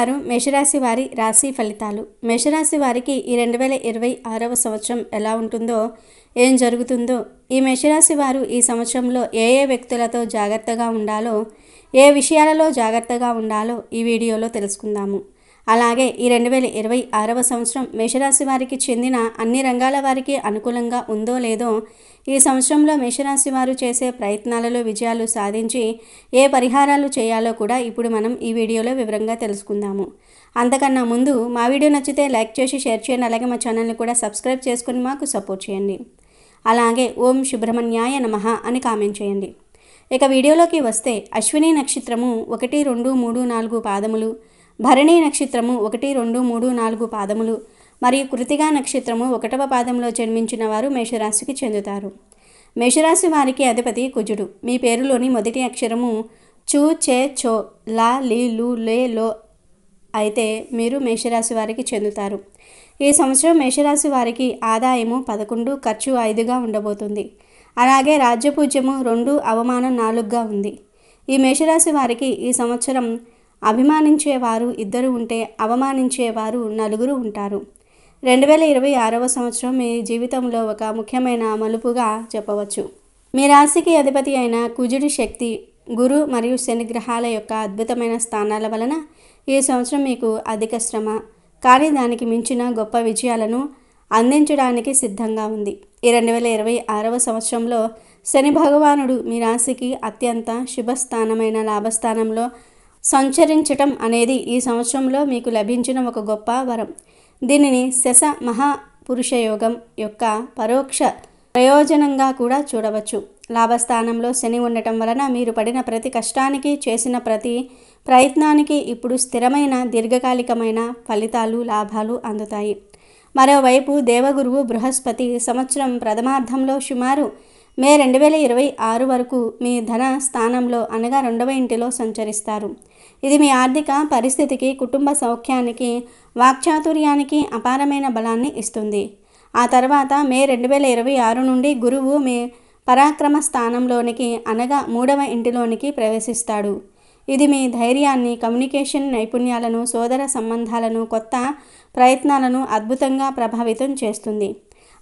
బంగారు మేషరాశి వారి రాశి ఫలితాలు. మేషరాశి వారికి ఈ 2026వ సంవత్సరం ఎలా ఉంటుందో, ఏం జరుగుతుందో, ఈ మేషరాశి వారు ఈ సంవత్సరంలో ఏ వ్యక్తులతో జాగ్రత్తగా ఉండాలో, ఏ విషయాలలో జాగ్రత్తగా ఉండాలో ఈ వీడియోలో తెలుసుకుందాము. అలాగే ఈ 2026వ సంవత్సరం మేషరాశి వారికి చెందిన అన్ని రంగాల వారికి అనుకూలంగా ఉందో లేదో, ఈ సంవత్సరంలో మేషరాశి వారు చేసే ప్రయత్నాలలో విజయాలు సాధించి ఏ పరిహారాలు చేయాలో కూడా ఇప్పుడు మనం ఈ వీడియోలో వివరంగా తెలుసుకుందాము. అంతకన్నా ముందు మా వీడియో నచ్చితే లైక్ చేసి షేర్ చేయండి. అలాగే మా ఛానల్ని కూడా సబ్స్క్రైబ్ చేసుకొని మాకు సపోర్ట్ చేయండి. అలాగే ఓం సుబ్రహ్మణ్యాయ నమః అని కామెంట్ చేయండి. ఇక వీడియోలోకి వస్తే అశ్విని నక్షత్రము 1, 2, 3, 4 పాదములు, భరణి నక్షత్రము 1, 2, 3, 4 పాదములు మరియు కృతికా నక్షత్రము 1వ పాదంలో జన్మించిన వారు మేషరాశికి చెందుతారు. మేషరాశి వారికి అధిపతి కుజుడు. మీ పేరులోని మొదటి అక్షరము చు, చే, చో, లా, లి, లు, లే, లో అయితే మీరు మేషరాశి వారికి చెందుతారు. ఈ సంవత్సరం మేషరాశి వారికి ఆదాయము 11, ఖర్చు 5గా ఉండబోతుంది. అలాగే రాజ్యపూజ్యము 2, అవమానం 4గా ఉంది. ఈ మేషరాశి వారికి ఈ సంవత్సరం అభిమానించేవారు 2 ఉంటే అవమానించేవారు 4 ఉంటారు. 2026వ సంవత్సరం మీ జీవితంలో ఒక ముఖ్యమైన మలుపుగా చెప్పవచ్చు. మీ రాశికి అధిపతి అయిన కుజుడి శక్తి, గురు మరియు శని గ్రహాల యొక్క అద్భుతమైన స్థానాల వలన ఈ సంవత్సరం మీకు అధిక శ్రమ, కానీ దానికి మించిన గొప్ప విజయాలను అందించడానికి సిద్ధంగా ఉంది. ఈ 2026వ సంవత్సరంలో శని భగవానుడు మీ రాశికి అత్యంత శుభస్థానమైన లాభస్థానంలో సంచరించటం అనేది ఈ సంవత్సరంలో మీకు లభించిన ఒక గొప్ప వరం. దీనిని శశ మహాపురుషయోగం యొక్క పరోక్ష ప్రయోజనంగా కూడా చూడవచ్చు. లాభస్థానంలో శని ఉండటం వలన మీరు పడిన ప్రతి కష్టానికి, చేసిన ప్రతి ప్రయత్నానికి ఇప్పుడు స్థిరమైన దీర్ఘకాలికమైన ఫలితాలు, లాభాలు అందుతాయి. మరోవైపు దేవగురువు బృహస్పతి సంవత్సరం ప్రథమార్థంలో సుమారు మే 2026 వరకు మీ ధన స్థానంలో అనగా 2వ ఇంటిలో సంచరిస్తారు. ఇది మీ ఆర్థిక పరిస్థితికి, కుటుంబ సౌఖ్యానికి, వాక్చాతుర్యానికి అపారమైన బలాన్ని ఇస్తుంది. ఆ తర్వాత మే 2026 నుండి గురువు మీ పరాక్రమ స్థానంలోనికి అనగా 3వ ఇంటిలోనికి ప్రవేశిస్తాడు. ఇది మీ ధైర్యాన్ని, కమ్యూనికేషన్ నైపుణ్యాలను, సోదర సంబంధాలను, కొత్త ప్రయత్నాలను అద్భుతంగా ప్రభావితం చేస్తుంది.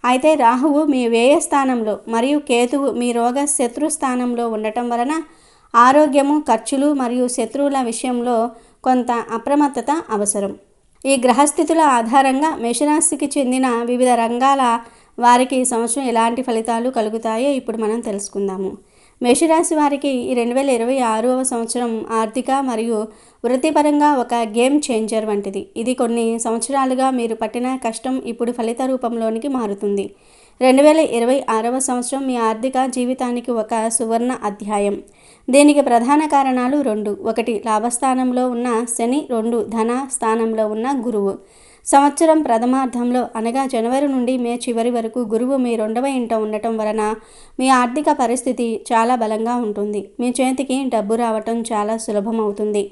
అయితే రాహువు మీ వ్యయ స్థానంలో మరియు కేతువు మీ రోగ శత్రు స్థానంలో ఉండటం వలన ఆరోగ్యము, ఖర్చులు మరియు శత్రువుల విషయంలో కొంత అప్రమత్తత అవసరం. ఈ గ్రహస్థితుల ఆధారంగా మేషరాశికి చెందిన వివిధ రంగాల వారికి ఈ సంవత్సరం ఎలాంటి ఫలితాలు కలుగుతాయో ఇప్పుడు మనం తెలుసుకుందాము. మేషరాశి వారికి ఈ 2026వ సంవత్సరం ఆర్థిక మరియు వృత్తిపరంగా ఒక గేమ్ చేంజర్ వంటిది. ఇది కొన్ని సంవత్సరాలుగా మీరు పట్టిన కష్టం ఇప్పుడు ఫలిత రూపంలోనికి మారుతుంది. 2026వ సంవత్సరం మీ ఆర్థిక జీవితానికి ఒక సువర్ణ అధ్యాయం. దీనికి ప్రధాన కారణాలు 2. 1 లాభస్థానంలో ఉన్న శని, 2 ధన స్థానంలో ఉన్న గురువు. సంవత్సరం ప్రథమార్థంలో అనగా జనవరి నుండి మే చివరి వరకు గురువు మీ 2వ ఇంట ఉండటం వలన మీ ఆర్థిక పరిస్థితి చాలా బలంగా ఉంటుంది. మీ చేతికి డబ్బు రావటం చాలా సులభమవుతుంది.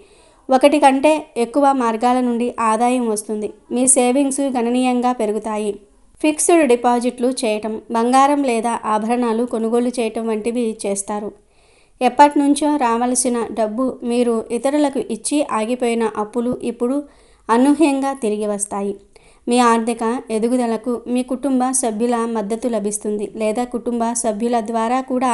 1 కంటే ఎక్కువ మార్గాల నుండి ఆదాయం వస్తుంది. మీ సేవింగ్స్ గణనీయంగా పెరుగుతాయి. ఫిక్స్డ్ డిపాజిట్లు చేయటం, బంగారం లేదా ఆభరణాలు కొనుగోలు చేయటం వంటివి చేస్తారు. ఎప్పటి నుంచో రావలసిన డబ్బు, మీరు ఇతరులకు ఇచ్చి ఆగిపోయిన అప్పులు ఇప్పుడు అనూహ్యంగా తిరిగి వస్తాయి. మీ ఆర్థిక ఎదుగుదలకు మీ కుటుంబ సభ్యుల మద్దతు లభిస్తుంది లేదా కుటుంబ సభ్యుల ద్వారా కూడా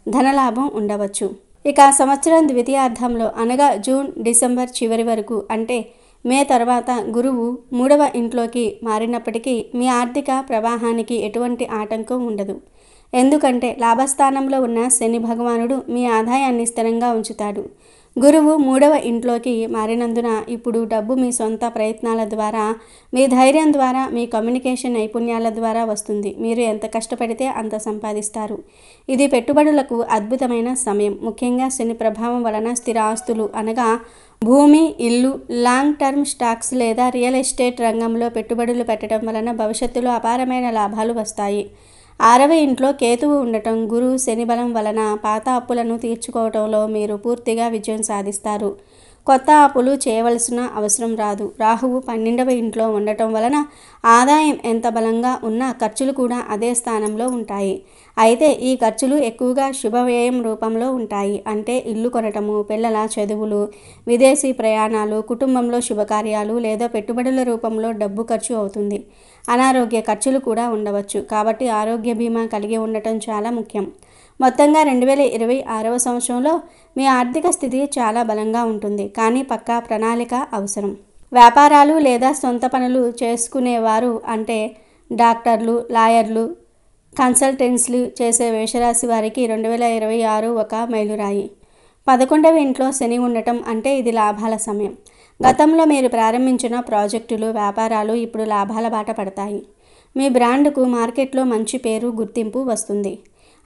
ధనలాభం ఉండవచ్చు. ఇక సంవత్సరం ద్వితీయార్థంలో అనగా జూన్, డిసెంబర్ చివరి వరకు అంటే మే తర్వాత గురువు 3వ ఇంట్లోకి మారినప్పటికీ మీ ఆర్థిక ప్రవాహానికి ఎటువంటి ఆటంకం ఉండదు. ఎందుకంటే లాభస్థానంలో ఉన్న శని భగవానుడు మీ ఆదాయాన్ని స్థిరంగా ఉంచుతాడు. గురువు 3వ ఇంట్లోకి మారినందున ఇప్పుడు డబ్బు మీ సొంత ప్రయత్నాల ద్వారా, మీ ధైర్యం ద్వారా, మీ కమ్యూనికేషన్ నైపుణ్యాల ద్వారా వస్తుంది. మీరు ఎంత కష్టపడితే అంత సంపాదిస్తారు. ఇది పెట్టుబడులకు అద్భుతమైన సమయం. ముఖ్యంగా శని ప్రభావం వలన స్థిర ఆస్తులు అనగా భూమి, ఇల్లు, లాంగ్ టర్మ్ స్టాక్స్ లేదా రియల్ ఎస్టేట్ రంగంలో పెట్టుబడులు పెట్టడం వలన భవిష్యత్తులో అపారమైన లాభాలు వస్తాయి. 6వ ఇంట్లో కేతువు ఉండటం, గురు శని బలం వలన పాత అప్పులను తీర్చుకోవడంలో మీరు పూర్తిగా విజయం సాధిస్తారు. కొత్త అప్పులు చేయవలసిన అవసరం రాదు. రాహువు 12వ ఇంట్లో ఉండటం వలన ఆదాయం ఎంత బలంగా ఉన్నా ఖర్చులు కూడా అదే స్థానంలో ఉంటాయి. అయితే ఈ ఖర్చులు ఎక్కువగా శుభవ్యయం రూపంలో ఉంటాయి. అంటే ఇల్లు కొనటము, పిల్లల చదువులు, విదేశీ ప్రయాణాలు, కుటుంబంలో శుభకార్యాలు లేదా పెట్టుబడుల రూపంలో డబ్బు ఖర్చు అవుతుంది. అనారోగ్య ఖర్చులు కూడా ఉండవచ్చు. కాబట్టి ఆరోగ్య బీమా కలిగి ఉండటం చాలా ముఖ్యం. మొత్తంగా 2026వ సంవత్సరంలో మీ ఆర్థిక స్థితి చాలా బలంగా ఉంటుంది. కానీ పక్కా ప్రణాళిక అవసరం. వ్యాపారాలు లేదా సొంత పనులు చేసుకునేవారు అంటే డాక్టర్లు, లాయర్లు, కన్సల్టెన్సీలు చేసే మేషరాశి వారికి 2026 ఒక మైలురాయి. 11వ ఇంట్లో శని ఉండటం అంటే ఇది లాభాల సమయం. గతంలో మీరు ప్రారంభించిన ప్రాజెక్టులు, వ్యాపారాలు ఇప్పుడు లాభాల బాట పడతాయి. మీ బ్రాండ్కు మార్కెట్లో మంచి పేరు, గుర్తింపు వస్తుంది.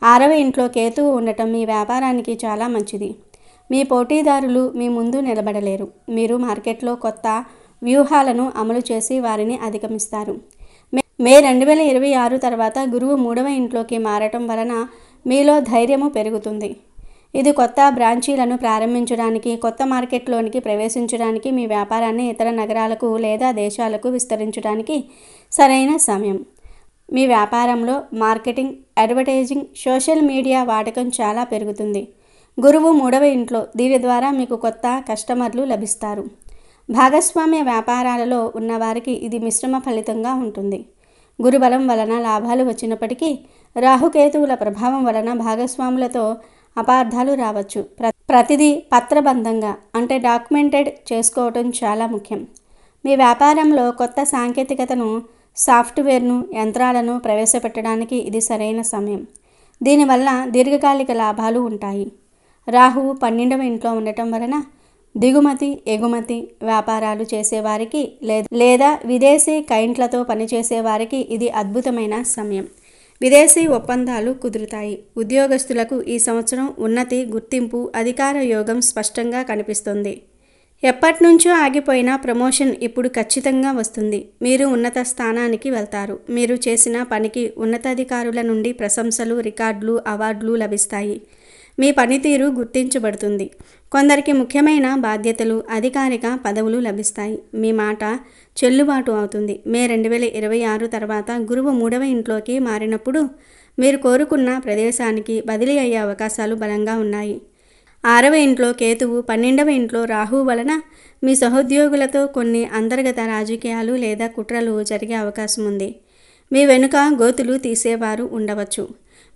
6వ ఇంట్లో కేతువు ఉండటం మీ వ్యాపారానికి చాలా మంచిది. మీ పోటీదారులు మీ ముందు నిలబడలేరు. మీరు మార్కెట్లో కొత్త వ్యూహాలను అమలు చేసి వారిని అధిగమిస్తారు. మే 2026 తర్వాత గురువు 3వ ఇంట్లోకి మారటం వలన మీలో ధైర్యము పెరుగుతుంది. ఇది కొత్త బ్రాంచీలను ప్రారంభించడానికి, కొత్త మార్కెట్లోనికి ప్రవేశించడానికి, మీ వ్యాపారాన్ని ఇతర నగరాలకు లేదా దేశాలకు విస్తరించడానికి సరైన సమయం. మీ వ్యాపారంలో మార్కెటింగ్, అడ్వర్టైజింగ్, సోషల్ మీడియా వాడకం చాలా పెరుగుతుంది. గురువు 3వ ఇంట్లో, దీని ద్వారా మీకు కొత్త కస్టమర్లు లభిస్తారు. భాగస్వామ్య వ్యాపారాలలో ఉన్నవారికి ఇది మిశ్రమ ఫలితంగా ఉంటుంది. గురుబలం వలన లాభాలు వచ్చినప్పటికీ రాహుకేతువుల ప్రభావం వలన భాగస్వాములతో అపార్థాలు రావచ్చు. ప్రతిదీ పత్రబంధంగా అంటే డాక్యుమెంటెడ్ చేసుకోవటం చాలా ముఖ్యం. మీ వ్యాపారంలో కొత్త సాంకేతికతను, సాఫ్ట్వేర్ను, యంత్రాలను ప్రవేశపెట్టడానికి ఇది సరైన సమయం. దీనివల్ల దీర్ఘకాలిక లాభాలు ఉంటాయి. రాహువు 12వ ఇంట్లో ఉండటం వలన దిగుమతి, ఎగుమతి వ్యాపారాలు చేసేవారికి లేదా విదేశీ క్లయింట్లతో పనిచేసేవారికి ఇది అద్భుతమైన సమయం. విదేశీ ఒప్పందాలు కుదురుతాయి. ఉద్యోగస్తులకు ఈ సంవత్సరం ఉన్నతి, గుర్తింపు, అధికార యోగం స్పష్టంగా కనిపిస్తుంది. ఎప్పటినుంచో ఆగిపోయిన ప్రమోషన్ ఇప్పుడు ఖచ్చితంగా వస్తుంది. మీరు ఉన్నత స్థానానికి వెళ్తారు. మీరు చేసిన పనికి ఉన్నతాధికారుల నుండి ప్రశంసలు, రికార్డులు, అవార్డులు లభిస్తాయి. మీ పనితీరు గుర్తించబడుతుంది. కొందరికి ముఖ్యమైన బాధ్యతలు, అధికారిక పదవులు లభిస్తాయి. మీ మాట చెల్లుబాటు అవుతుంది. మే 2026 తర్వాత గురువు 3వ ఇంట్లోకి మారినప్పుడు మీరు కోరుకున్న ప్రదేశానికి బదిలీ అయ్యే అవకాశాలు బలంగా ఉన్నాయి. 6వ ఇంట్లో కేతువు, 12వ ఇంట్లో రాహువు వలన మీ సహోద్యోగులతో కొన్ని అంతర్గత రాజకీయాలు లేదా కుట్రలు జరిగే అవకాశం ఉంది. మీ వెనుక గోతులు తీసేవారు ఉండవచ్చు.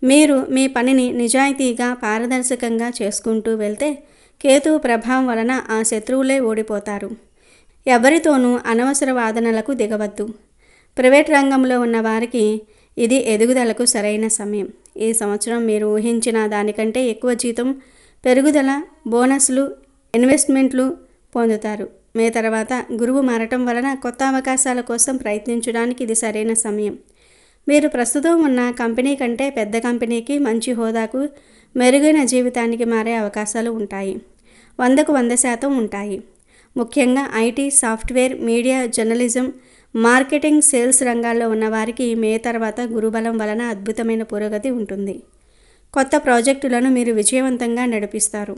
మీరు మీ పనిని నిజాయితీగా, పారదర్శకంగా చేసుకుంటూ వెళ్తే కేతువు ప్రభావం వలన ఆ శత్రువులే ఓడిపోతారు. ఎవరితోనూ అనవసర వాదనలకు దిగవద్దు. ప్రైవేట్ రంగంలో ఉన్న వారికి ఇది ఎదుగుదలకు సరైన సమయం. ఈ సంవత్సరం మీరు ఊహించిన దానికంటే ఎక్కువ జీతం, పెరుగుదల, బోనస్లు, ఇన్వెస్ట్మెంట్లు పొందుతారు. మే తర్వాత గురువు మారటం వలన కొత్త అవకాశాల కోసం ప్రయత్నించడానికి ఇది సరైన సమయం. మీరు ప్రస్తుతం ఉన్న కంపెనీ కంటే పెద్ద కంపెనీకి, మంచి హోదాకు, మెరుగైన జీవితానికి మారే అవకాశాలు ఉంటాయి. 100కు 100% ఉంటాయి. ముఖ్యంగా IT, software, media, journalism, marketing, sales రంగాల్లో ఉన్నవారికి మే తర్వాత గురుబలం వలన అద్భుతమైన పురోగతి ఉంటుంది. కొత్త ప్రాజెక్టులను మీరు విజయవంతంగా నడిపిస్తారు.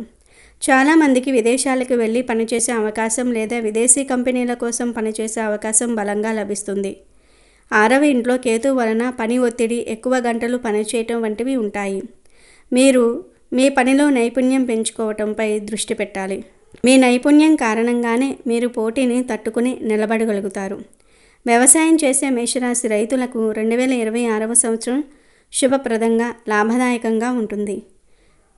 చాలామందికి విదేశాలకు వెళ్ళి పనిచేసే అవకాశం లేదా విదేశీ కంపెనీల కోసం పనిచేసే అవకాశం బలంగా లభిస్తుంది. 6వ ఇంట్లో కేతు వలన పని ఒత్తిడి, ఎక్కువ గంటలు పనిచేయటం వంటివి ఉంటాయి. మీరు మీ పనిలో నైపుణ్యం పెంచుకోవటంపై దృష్టి పెట్టాలి. మీ నైపుణ్యం కారణంగానే మీరు పోటీని తట్టుకుని నిలబడగలుగుతారు. వ్యవసాయం చేసే మేషరాశి రైతులకు 2026వ సంవత్సరం శుభప్రదంగా, లాభదాయకంగా ఉంటుంది.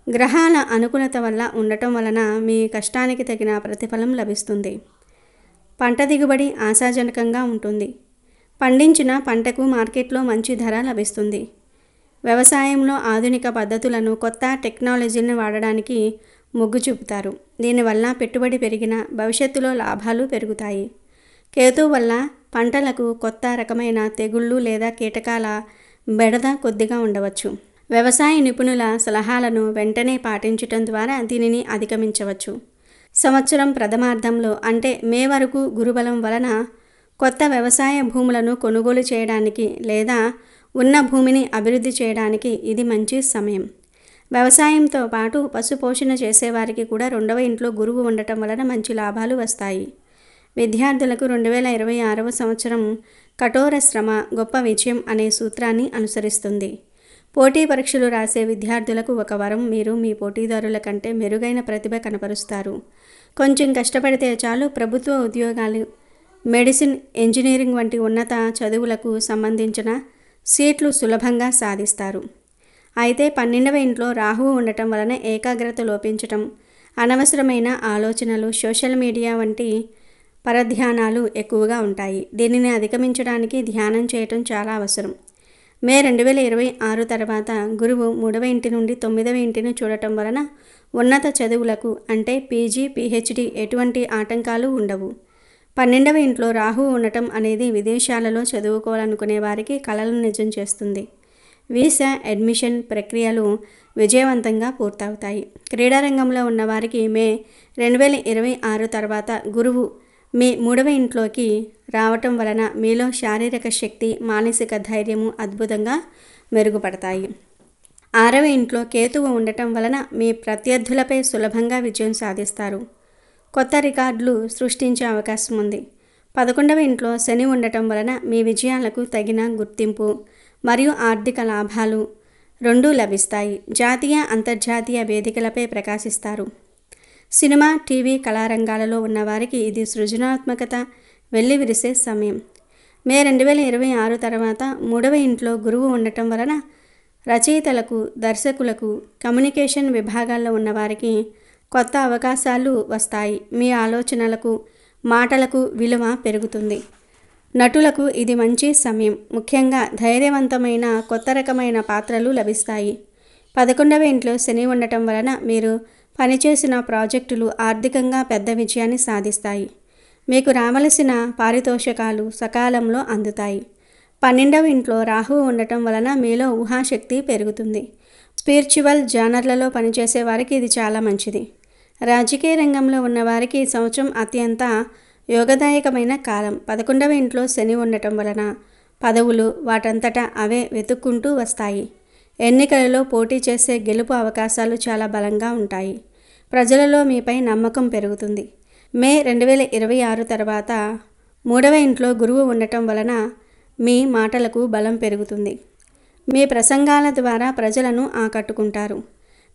గ్రహాల అనుకూలత వల్ల ఉండటం వలన మీ కష్టానికి తగిన ప్రతిఫలం లభిస్తుంది. పంట దిగుబడి ఆశాజనకంగా ఉంటుంది. పండించిన పంటకు మార్కెట్లో మంచి ధర లభిస్తుంది. వ్యవసాయంలో ఆధునిక పద్ధతులను, కొత్త టెక్నాలజీని వాడడానికి మొగ్గు చూపుతారు. దీనివల్ల పెట్టుబడి పెరిగిన భవిష్యత్తులో లాభాలు పెరుగుతాయి. కేతు వల్ల పంటలకు కొత్త రకమైన తెగుళ్ళు లేదా కీటకాల బెడద కొద్దిగా ఉండవచ్చు. వ్యవసాయ నిపుణుల సలహాలను వెంటనే పాటించటం ద్వారా దీనిని అధిగమించవచ్చు. సంవత్సరం ప్రథమార్థంలో అంటే మే వరకు గురుబలం వలన కొత్త వ్యవసాయ భూములను కొనుగోలు చేయడానికి లేదా ఉన్న భూమిని అభివృద్ధి చేయడానికి ఇది మంచి సమయం. వ్యవసాయంతో పాటు పశుపోషణ చేసేవారికి కూడా 2వ ఇంట్లో గురువు ఉండటం వలన మంచి లాభాలు వస్తాయి. విద్యార్థులకు 2026వ సంవత్సరం కఠోర శ్రమ గొప్ప విజయం అనే సూత్రాన్ని అనుసరిస్తుంది. పోటీ పరీక్షలు రాసే విద్యార్థులకు ఒక వరం, మీరు మీ పోటీదారుల కంటే మెరుగైన ప్రతిభ కనపరుస్తారు. కొంచెం కష్టపడితే చాలు, ప్రభుత్వ ఉద్యోగాలు, మెడిసిన్, ఇంజనీరింగ్ వంటి ఉన్నత చదువులకు సంబంధించిన సీట్లు సులభంగా సాధిస్తారు. అయితే 12వ ఇంట్లో రాహువు ఉండటం వలన ఏకాగ్రత లోపించటం, అనవసరమైన ఆలోచనలు, సోషల్ మీడియా వంటి పరధ్యానాలు ఎక్కువగా ఉంటాయి. దీనిని అధిగమించడానికి ధ్యానం చేయటం చాలా అవసరం. మే 2026 తర్వాత గురువు 3వ ఇంటి నుండి 9వ ఇంటిని చూడటం వలన ఉన్నత చదువులకు అంటే పీజీ, పీహెచ్డీ ఎటువంటి ఆటంకాలు ఉండవు. 12వ ఇంట్లో రాహువు ఉండటం అనేది విదేశాలలో చదువుకోవాలనుకునే వారికి కలలను నిజం చేస్తుంది. వీసా, అడ్మిషన్ ప్రక్రియలు విజయవంతంగా పూర్తవుతాయి. క్రీడారంగంలో ఉన్నవారికి మే 2026 తర్వాత గురువు మీ 3వ ఇంట్లోకి రావటం వలన మీలో శారీరక శక్తి, మానసిక ధైర్యము అద్భుతంగా మెరుగుపడతాయి. 6వ ఇంట్లో కేతువు ఉండటం వలన మీ ప్రత్యర్థులపై సులభంగా విజయం సాధిస్తారు. కొత్త రికార్డులు సృష్టించే అవకాశం ఉంది. 11వ ఇంట్లో శని ఉండటం వలన మీ విజయాలకు తగిన గుర్తింపు మరియు ఆర్థిక లాభాలు రెండూ లభిస్తాయి. జాతీయ, అంతర్జాతీయ వేదికలపై ప్రకాశిస్తారు. సినిమా, టీవీ, కళారంగాలలో ఉన్నవారికి ఇది సృజనాత్మకత వెల్లివిరిసే సమయం. మే 2026 తర్వాత 3వ ఇంట్లో గురువు ఉండటం వలన రచయితలకు, దర్శకులకు, కమ్యూనికేషన్ విభాగాల్లో ఉన్నవారికి కొత్త అవకాశాలు వస్తాయి. మీ ఆలోచనలకు, మాటలకు విలువ పెరుగుతుంది. నటులకు ఇది మంచి సమయం. ముఖ్యంగా ధైర్యవంతమైన కొత్త రకమైన పాత్రలు లభిస్తాయి. 11వ ఇంట్లో శని ఉండటం వలన మీరు పనిచేసిన ప్రాజెక్టులు ఆర్థికంగా పెద్ద విజయాన్ని సాధిస్తాయి. మీకు రావలసిన పారితోషకాలు సకాలంలో అందుతాయి. 12వ ఇంట్లో రాహువు ఉండటం వలన మీలో ఊహాశక్తి పెరుగుతుంది. స్పిరిచువల్ జానర్లలో పనిచేసే వారికి ఇది చాలా మంచిది. రాజకీయ రంగంలో ఉన్నవారికి ఈ సంవత్సరం అత్యంత యోగదాయకమైన కాలం. 11వ ఇంట్లో శని ఉండటం వలన పదవులు వాటంతటా అవే వెతుక్కుంటూ వస్తాయి. ఎన్నికలలో పోటీ చేసే గెలుపు అవకాశాలు చాలా బలంగా ఉంటాయి. ప్రజలలో మీపై నమ్మకం పెరుగుతుంది. మే 2026 తర్వాత 3వ ఇంట్లో గురువు ఉండటం వలన మీ మాటలకు బలం పెరుగుతుంది. మీ ప్రసంగాల ద్వారా ప్రజలను ఆకట్టుకుంటారు.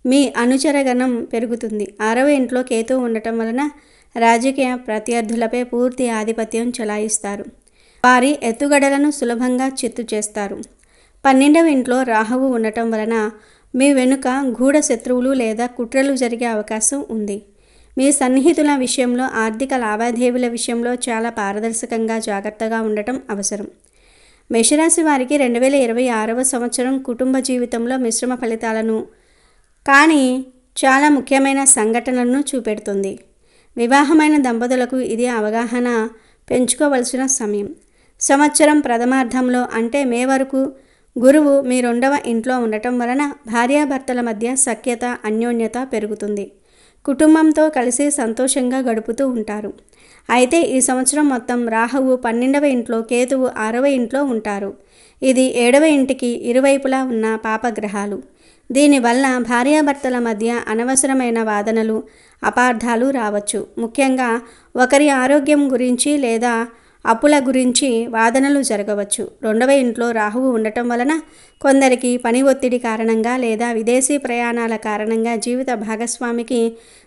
మీ అనుచరగణం పెరుగుతుంది. 6వ ఇంట్లో కేతువు ఉండటం వలన రాజకీయ ప్రత్యర్థులపై పూర్తి ఆధిపత్యం చెలాయిస్తారు. వారి ఎత్తుగడలను సులభంగా చిత్తు చేస్తారు. 12వ ఇంట్లో రాహువు ఉండటం వలన మీ వెనుక గూఢ శత్రువులు లేదా కుట్రలు జరిగే అవకాశం ఉంది. మీ సన్నిహితుల విషయంలో, ఆర్థిక లావాదేవీల విషయంలో చాలా పారదర్శకంగా, జాగ్రత్తగా ఉండటం అవసరం. మేషరాశి వారికి 2026వ సంవత్సరం కుటుంబ జీవితంలో మిశ్రమ ఫలితాలను కానీ చాలా ముఖ్యమైన సంఘటనలను చూపెడుతుంది. వివాహమైన దంపతులకు ఇది అవగాహన పెంచుకోవలసిన సమయం. సంవత్సరం ప్రథమార్థంలో అంటే మే వరకు గురువు మీ 2వ ఇంట్లో ఉండటం వలన భార్యాభర్తల మధ్య సఖ్యత, అన్యోన్యత పెరుగుతుంది. కుటుంబంతో కలిసి సంతోషంగా గడుపుతూ ఉంటారు. అయితే ఈ సంవత్సరం మొత్తం రాహువు 12వ ఇంట్లో, కేతువు 6వ ఇంట్లో ఉంటారు. ఇది 7వ ఇంటికి ఇరువైపులా ఉన్న పాపగ్రహాలు. దీనివల్ల భార్యాభర్తల మధ్య అనవసరమైన వాదనలు, అపార్థాలు రావచ్చు. ముఖ్యంగా ఒకరి ఆరోగ్యం గురించి లేదా అప్పుల గురించి వాదనలు జరగవచ్చు. 2వ ఇంట్లో రాహువు ఉండటం వలన కొందరికి పని ఒత్తిడి కారణంగా లేదా విదేశీ ప్రయాణాల కారణంగా జీవిత భాగస్వామికి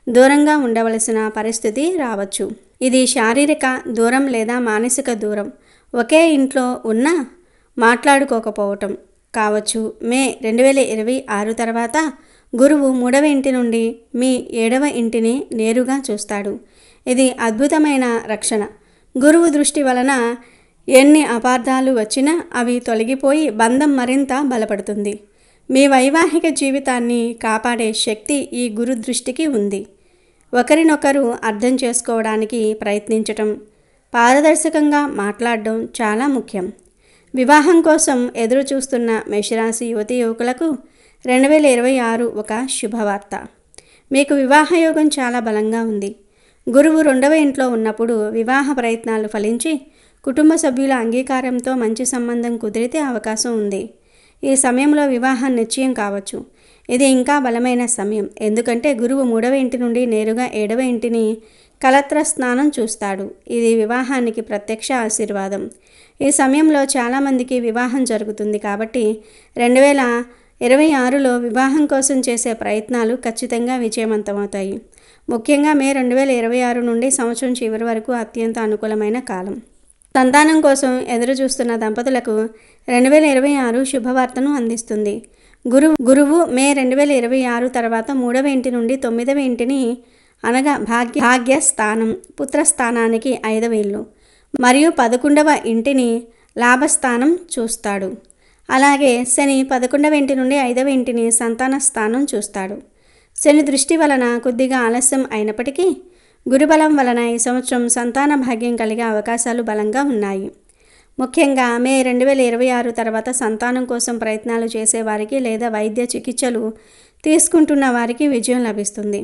దూరంగా ఉండవలసిన పరిస్థితి రావచ్చు. ఇది శారీరక దూరం లేదా మానసిక దూరం. ఒకే ఇంట్లో ఉన్న మాట్లాడుకోకపోవటం కావచ్చు. మే 2026 తర్వాత గురువు 3వ ఇంటి నుండి మీ 7వ ఇంటిని నేరుగా చూస్తాడు. ఇది అద్భుతమైన రక్షణ. గురువు దృష్టి వలన ఎన్ని అపార్థాలు వచ్చినా అవి తొలగిపోయి బంధం మరింత బలపడుతుంది. మీ వైవాహిక జీవితాన్ని కాపాడే శక్తి ఈ గురు దృష్టికి ఉంది. ఒకరినొకరు అర్థం చేసుకోవడానికి ప్రయత్నించటం, పారదర్శకంగా మాట్లాడడం చాలా ముఖ్యం. వివాహం కోసం ఎదురు చూస్తున్న మేషరాశి యువతీ యువకులకు 2026 ఒక శుభవార్త. మీకు వివాహయోగం చాలా బలంగా ఉంది. గురువు 2వ ఇంట్లో ఉన్నప్పుడు వివాహ ప్రయత్నాలు ఫలించి కుటుంబ సభ్యుల అంగీకారంతో మంచి సంబంధం కుదిరితే అవకాశం ఉంది. ఈ సమయంలో వివాహం నిశ్చయం కావచ్చు. ఇది ఇంకా బలమైన సమయం, ఎందుకంటే గురువు 3వ ఇంటి నుండి నేరుగా 7వ ఇంటిని కలత్ర స్నానం చూస్తాడు. ఇది వివాహానికి ప్రత్యక్ష ఆశీర్వాదం. ఈ సమయంలో చాలామందికి వివాహం జరుగుతుంది. కాబట్టి 26లో వివాహం కోసం చేసే ప్రయత్నాలు ఖచ్చితంగా విజయవంతమవుతాయి. ముఖ్యంగా మే 2026 నుండి సంవత్సరం చివరి వరకు అత్యంత అనుకూలమైన కాలం. సంతానం కోసం ఎదురు చూస్తున్న దంపతులకు 2026 శుభవార్తను అందిస్తుంది. గురువు మే 2026 తర్వాత 3వ ఇంటి నుండి 9వ ఇంటిని అనగా భాగ్యస్థానం, పుత్రస్థానానికి 5వ ఇల్లు మరియు 11వ ఇంటిని లాభస్థానం చూస్తాడు. అలాగే శని 11వ ఇంటి నుండి 5వ ఇంటిని సంతాన స్థానం చూస్తాడు. శని దృష్టి వలన కొద్దిగా ఆలస్యం అయినప్పటికీ గురుబలం వలన ఈ సంవత్సరం సంతాన భాగ్యం కలిగే అవకాశాలు బలంగా ఉన్నాయి. ముఖ్యంగా మే 2026 తర్వాత సంతానం కోసం ప్రయత్నాలు చేసేవారికి లేదా వైద్య చికిత్సలు తీసుకుంటున్న వారికి విజయం లభిస్తుంది.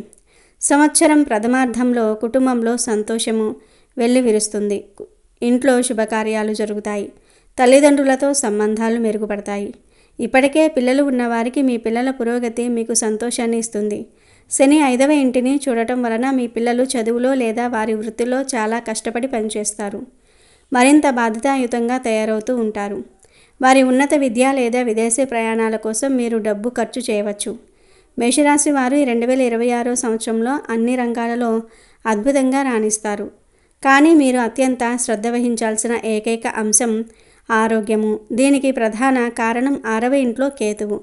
సంవత్సరం ప్రథమార్థంలో కుటుంబంలో సంతోషము వెల్లివిరుస్తుంది. ఇంట్లో శుభకార్యాలు జరుగుతాయి. తల్లిదండ్రులతో సంబంధాలు మెరుగుపడతాయి. ఇప్పటికే పిల్లలు ఉన్నవారికి మీ పిల్లల పురోగతి మీకు సంతోషాన్ని ఇస్తుంది. శని 5వ ఇంటిని చూడటం వలన మీ పిల్లలు చదువులో లేదా వారి వృత్తిలో చాలా కష్టపడి పనిచేస్తారు. మరింత బాధ్యతాయుతంగా తయారవుతూ ఉంటారు. వారి ఉన్నత విద్య లేదా విదేశీ ప్రయాణాల కోసం మీరు డబ్బు ఖర్చు చేయవచ్చు. మేషరాశి వారు 2026 సంవత్సరంలో అన్ని రంగాలలో అద్భుతంగా రాణిస్తారు. కానీ మీరు అత్యంత శ్రద్ధ వహించాల్సిన ఏకైక అంశం ఆరోగ్యము. దీనికి ప్రధాన కారణం 6వ ఇంట్లో కేతువు,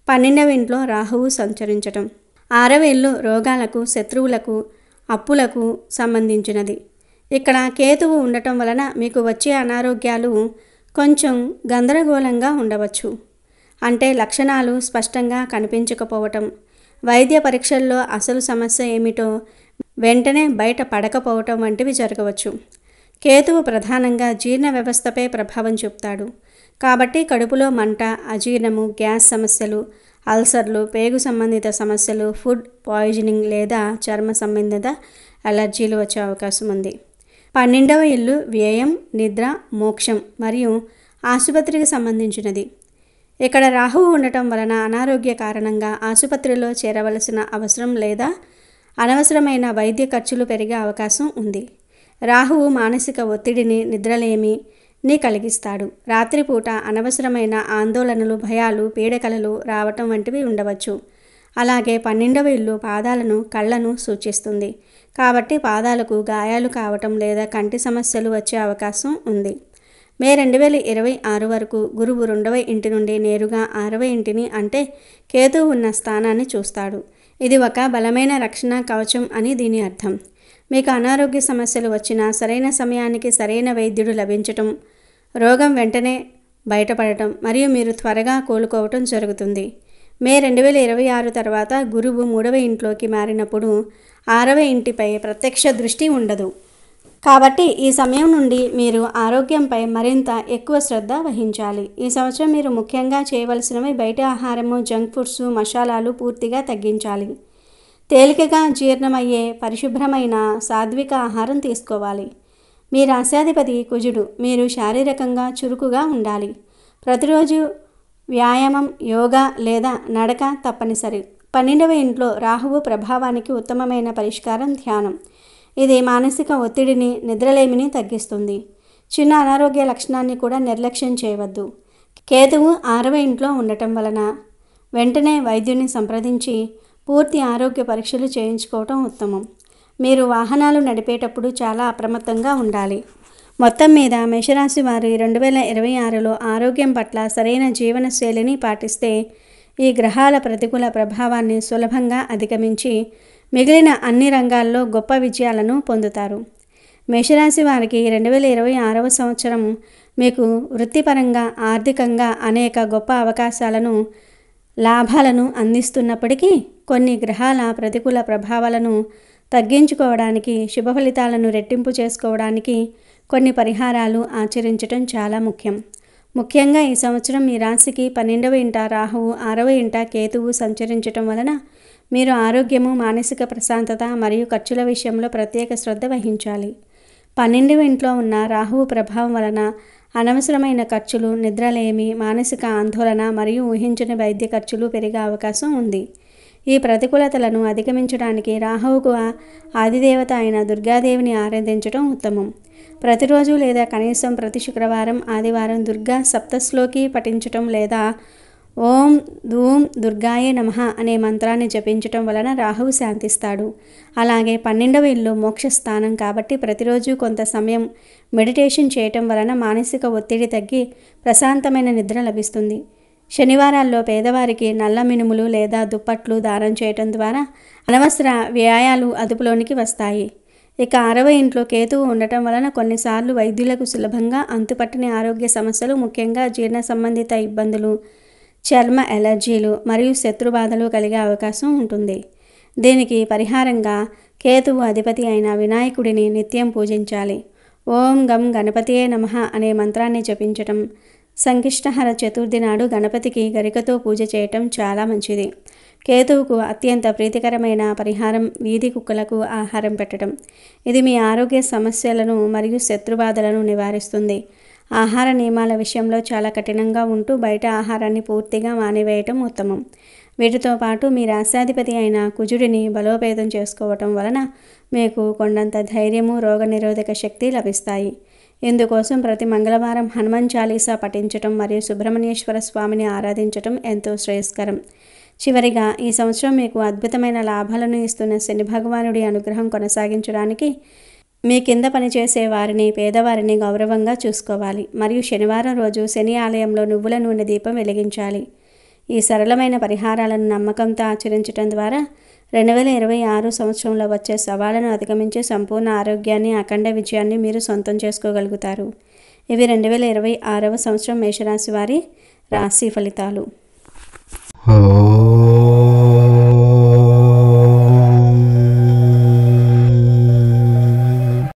12వ ఇంట్లో రాహువు సంచరించటం. 6వ ఇల్లు రోగాలకు, శత్రువులకు, అప్పులకు సంబంధించినది. ఇక్కడ కేతువు ఉండటం వలన మీకు వచ్చే అనారోగ్యాలు కొంచెం గందరగోళంగా ఉండవచ్చు. అంటే లక్షణాలు స్పష్టంగా కనిపించకపోవటం, వైద్య పరీక్షల్లో అసలు సమస్య ఏమిటో వెంటనే బయట పడకపోవటం వంటివి జరగవచ్చు. కేతువు ప్రధానంగా జీర్ణ వ్యవస్థపై ప్రభావం చూపుతాడు. కాబట్టి కడుపులో మంట, అజీర్ణము, గ్యాస్ సమస్యలు, అల్సర్లు, పేగు సంబంధిత సమస్యలు, ఫుడ్ పాయిజనింగ్ లేదా చర్మ సంబంధిత అలర్జీలు వచ్చే అవకాశం ఉంది. 12వ ఇల్లు వ్యయం, నిద్ర, మోక్షం మరియు ఆసుపత్రికి సంబంధించినది. ఇక్కడ రాహువు ఉండటం వలన అనారోగ్య కారణంగా ఆసుపత్రిలో చేరవలసిన అవసరం లేదా అనవసరమైన వైద్య ఖర్చులు పెరిగే అవకాశం ఉంది. రాహువు మానసిక ఒత్తిడిని, నిద్రలేమిని కలిగిస్తాడు. రాత్రిపూట అనవసరమైన ఆందోళనలు, భయాలు, పీడకలలు రావటం వంటివి ఉండవచ్చు. అలాగే 12వ ఇల్లు పాదాలను, కళ్ళను సూచిస్తుంది. కాబట్టి పాదాలకు గాయాలు కావటం లేదా కంటి సమస్యలు వచ్చే అవకాశం ఉంది. మే 2026 వరకు గురువు 2వ ఇంటి నుండి నేరుగా 6వ ఇంటిని అంటే కేతువు ఉన్న స్థానాన్ని చూస్తాడు. ఇది ఒక బలమైన రక్షణ కవచం అని దీని అర్థం. మీకు అనారోగ్య సమస్యలు వచ్చినా సరైన సమయానికి సరైన వైద్యుడు లభించటం, రోగం వెంటనే బయటపడటం మరియు మీరు త్వరగా కోలుకోవటం జరుగుతుంది. మే 2026 తర్వాత గురువు 3వ ఇంట్లోకి మారినప్పుడు 6వ ఇంటిపై ప్రత్యక్ష దృష్టి ఉండదు. కాబట్టి ఈ సమయం నుండి మీరు ఆరోగ్యంపై మరింత ఎక్కువ శ్రద్ధ వహించాలి. ఈ సంవత్సరం మీరు ముఖ్యంగా చేయవలసినవి బయట ఆహారము, జంక్ ఫుడ్స్, మసాలాలు పూర్తిగా తగ్గించాలి. తేలికగా జీర్ణమయ్యే పరిశుభ్రమైన సాత్విక ఆహారం తీసుకోవాలి. మీ రాశ్యాధిపతి కుజుడు. మీరు శారీరకంగా చురుకుగా ఉండాలి. ప్రతిరోజు వ్యాయామం, యోగా లేదా నడక తప్పనిసరి. 12వ ఇంట్లో రాహువు ప్రభావానికి ఉత్తమమైన పరిష్కారం ధ్యానం. ఇది మానసిక ఒత్తిడిని, నిద్రలేమిని తగ్గిస్తుంది. చిన్న అనారోగ్య లక్షణాన్ని కూడా నిర్లక్ష్యం చేయవద్దు. కేతువు 6వ ఇంట్లో ఉండటం వలన వెంటనే వైద్యుని సంప్రదించి పూర్తి ఆరోగ్య పరీక్షలు చేయించుకోవటం ఉత్తమం. మీరు వాహనాలు నడిపేటప్పుడు చాలా అప్రమత్తంగా ఉండాలి. మొత్తం మీద మేషరాశి వారు 2026లో ఆరోగ్యం పట్ల సరైన జీవనశైలిని పాటిస్తే ఈ గ్రహాల ప్రతికూల ప్రభావాన్ని సులభంగా అధిగమించి మిగిలిన అన్ని రంగాల్లో గొప్ప విజయాలను పొందుతారు. మేషరాశి వారికి 2026వ సంవత్సరం మీకు వృత్తిపరంగా, ఆర్థికంగా అనేక గొప్ప అవకాశాలను, లాభాలను అందిస్తున్నప్పటికీ కొన్ని గ్రహాల ప్రతికూల ప్రభావాలను తగ్గించుకోవడానికి, శుభ ఫలితాలను రెట్టింపు చేసుకోవడానికి కొన్ని పరిహారాలు ఆచరించడం చాలా ముఖ్యం. ముఖ్యంగా ఈ సంవత్సరం మీ రాశికి 12వ ఇంట రాహువు, 6వ ఇంట కేతువు సంచరించటం వలన మీరు ఆరోగ్యము, మానసిక ప్రశాంతత మరియు ఖర్చుల విషయంలో ప్రత్యేక శ్రద్ధ వహించాలి. 12వ ఇంట్లో ఉన్న రాహువు ప్రభావం వలన అనవసరమైన ఖర్చులు, నిద్రలేమి, మానసిక ఆందోళన మరియు ఊహించని వైద్య ఖర్చులు పెరిగే అవకాశం ఉంది. ఈ ప్రతికూలతలను అధిగమించడానికి రాహువుకు ఆదిదేవత అయిన దుర్గాదేవిని ఆరాధించడం ఉత్తమం. ప్రతిరోజు లేదా కనీసం ప్రతి శుక్రవారం, ఆదివారం దుర్గా సప్తశ్లోకి పఠించటం లేదా ఓం ధూం దుర్గాయే నమః అనే మంత్రాన్ని జపించటం వలన రాహువు శాంతిస్తాడు. అలాగే 12వ ఇల్లు మోక్షస్థానం కాబట్టి ప్రతిరోజు కొంత సమయం మెడిటేషన్ చేయటం వలన మానసిక ఒత్తిడి తగ్గి ప్రశాంతమైన నిద్ర లభిస్తుంది. శనివారాల్లో పేదవారికి నల్ల మినుములు లేదా దుప్పట్లు దానం చేయటం ద్వారా అనవసర వ్యయాలు అదుపులోనికి వస్తాయి. ఇక 6వ ఇంట్లో కేతువు ఉండటం వలన కొన్నిసార్లు వైద్యులకు సులభంగా అంతుపట్టని ఆరోగ్య సమస్యలు, ముఖ్యంగా జీర్ణ సంబంధిత ఇబ్బందులు, చర్మ ఎలర్జీలు మరియు శత్రుబాధలు కలిగే అవకాశం ఉంటుంది. దీనికి పరిహారంగా కేతువు అధిపతి అయిన వినాయకుడిని నిత్యం పూజించాలి. ఓం గం గణపతియే నమః అనే మంత్రాన్ని జపించటం, సంకష్టహర చతుర్థి నాడు గణపతికి గరికతో పూజ చేయటం చాలా మంచిది. కేతువుకు అత్యంత ప్రీతికరమైన పరిహారం వీధి కుక్కలకు ఆహారం పెట్టడం. ఇది మీ ఆరోగ్య సమస్యలను మరియు శత్రుబాధలను నివారిస్తుంది. ఆహార నియమాల విషయంలో చాలా కఠినంగా ఉంటూ బయట ఆహారాన్ని పూర్తిగా మానివేయటం ఉత్తమం. వీటితో పాటు మీ రాశ్యాధిపతి అయిన కుజుడిని బలోపేతం చేసుకోవటం వలన మీకు కొండంత ధైర్యము, రోగనిరోధక శక్తి లభిస్తాయి. ఇందుకోసం ప్రతి మంగళవారం హనుమాన్ చాలీసా పఠించటం మరియు సుబ్రహ్మణ్యేశ్వర స్వామిని ఆరాధించటం ఎంతో శ్రేయస్కరం. చివరిగా ఈ సంవత్సరం మీకు అద్భుతమైన లాభాలను ఇస్తున్న శని భగవానుడి అనుగ్రహం కొనసాగించడానికి మీ కింద పనిచేసే వారిని, పేదవారిని గౌరవంగా చూసుకోవాలి మరియు శనివారం రోజు శని ఆలయంలో నువ్వుల నూనె దీపం వెలిగించాలి. ఈ సరళమైన పరిహారాలను నమ్మకంతో ఆచరించడం ద్వారా 2026 సంవత్సరంలో వచ్చే సవాళ్లను అధిగమించి సంపూర్ణ ఆరోగ్యాన్ని, అఖండ విజయాన్ని మీరు సొంతం చేసుకోగలుగుతారు. ఇవి 2026వ సంవత్సరం మేషరాశి వారి రాశి ఫలితాలు.